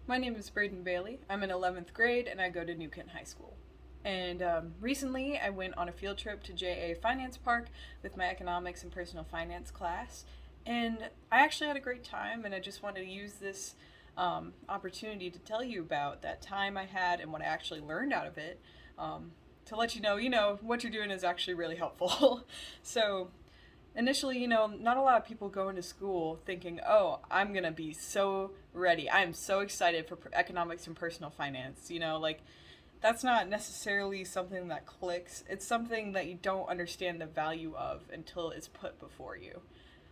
My name is Braden Bailey. I'm in 11th grade and I go to New Kent High School. And recently I went on a field trip to JA Finance Park with my economics and personal finance class. And I actually had a great time, and I just wanted to use this opportunity to tell you about that time I had and what I actually learned out of it. To let you know, what you're doing is actually really helpful. So, initially, not a lot of people go into school thinking, oh, I'm going to be so ready. I'm so excited for economics and personal finance. Like, that's not necessarily something that clicks. It's something that you don't understand the value of until it's put before you.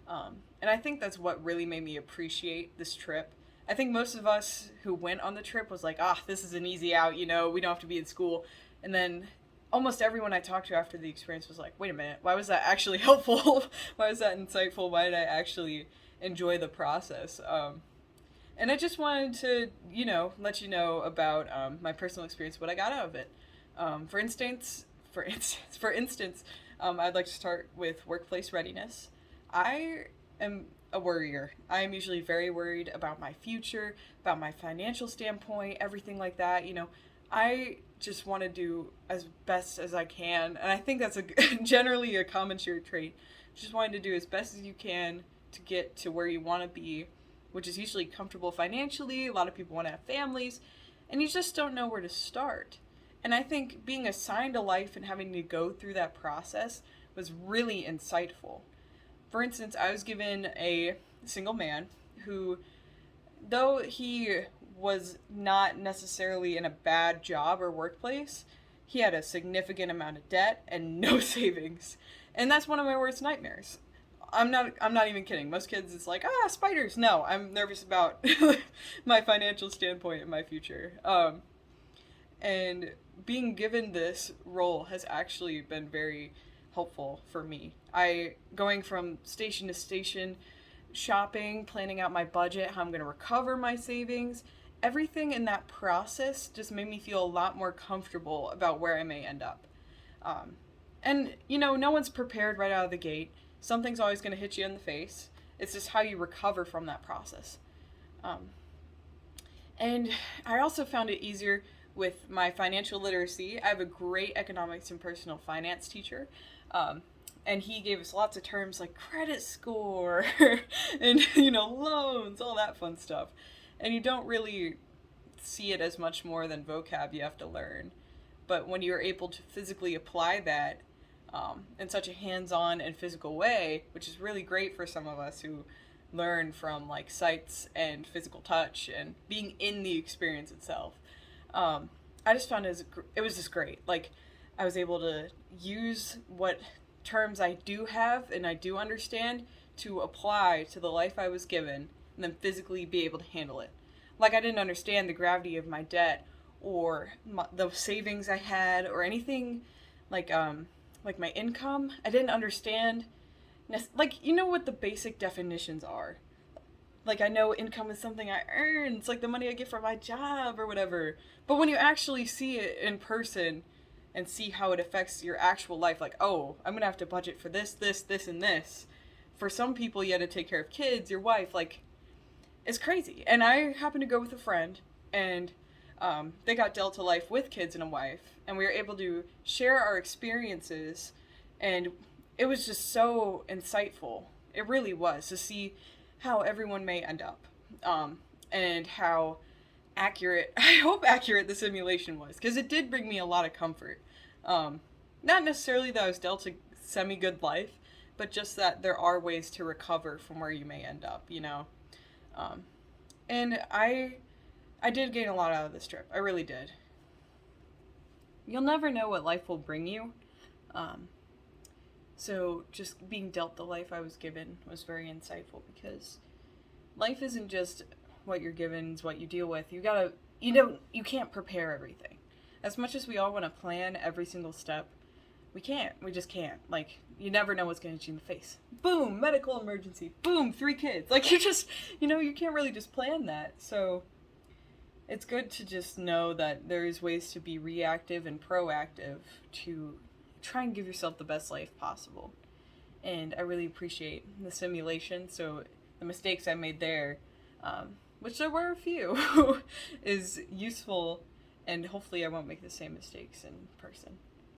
And I think that's what really made me appreciate this trip. I think most of us who went on the trip was like, this is an easy out, we don't have to be in school. And then almost everyone I talked to after the experience was like, wait a minute, why was that actually helpful? Why was that insightful? Why did I actually enjoy the process? And I just wanted to, let you know about my personal experience, what I got out of it. For instance, I'd like to start with workplace readiness. I am a worrier. I am usually very worried about my future, about my financial standpoint, everything like that. I just want to do as best as I can, and I think that's generally a common shared trait. Just wanting to do as best as you can to get to where you want to be, which is usually comfortable financially. A lot of people want to have families, and you just don't know where to start. And I think being assigned a life and having to go through that process was really insightful. For instance, I was given a single man who, though he was not necessarily in a bad job or workplace, he had a significant amount of debt and no savings. And that's one of my worst nightmares. I'm not even kidding. Most kids, it's like, spiders. No, I'm nervous about my financial standpoint in my future. And being given this role has actually been very helpful for me. Going from station to station, shopping, planning out my budget, how I'm going to recover my savings, everything in that process just made me feel a lot more comfortable about where I may end up. And no one's prepared right out of the gate. Something's always going to hit you in the face. It's just how you recover from that process. And I also found it easier with my financial literacy. I have a great economics and personal finance teacher. And he gave us lots of terms like credit score and, loans, all that fun stuff. And you don't really see it as much more than vocab you have to learn. But when you're able to physically apply that in such a hands-on and physical way, which is really great for some of us who learn from like sights and physical touch and being in the experience itself, I just found it was just great. Like, I was able to use what terms I do have and I do understand to apply to the life I was given, and then physically be able to handle it. Like, I didn't understand the gravity of my debt or the savings I had or anything like my income. I didn't understand what the basic definitions are. Like, I know income is something I earn. It's like the money I get from my job or whatever. But when you actually see it in person and see how it affects your actual life, like, oh, I'm going to have to budget for this, and this. For some people, you had to take care of kids, your wife, like, it's crazy. And I happened to go with a friend, and they got dealt a life with kids and a wife, and we were able to share our experiences, and it was just so insightful. It really was, to see how everyone may end up, and how I hope accurate the simulation was, because it did bring me a lot of comfort. Not necessarily that I was dealt a semi-good life, but just that there are ways to recover from where you may end up, And I did gain a lot out of this trip. I really did. You'll never know what life will bring you. So just being dealt the life I was given was very insightful, because life isn't just what you're given, it's what you deal with. You can't prepare everything. As much as we all want to plan every single step, we can't. We just can't. Like, you never know what's going to hit you in the face. Boom, medical emergency. Boom, 3 kids. Like, you can't really just plan that. So it's good to just know that there's ways to be reactive and proactive to try and give yourself the best life possible. And I really appreciate the simulation. So the mistakes I made there which there were a few, is useful, and hopefully I won't make the same mistakes in person.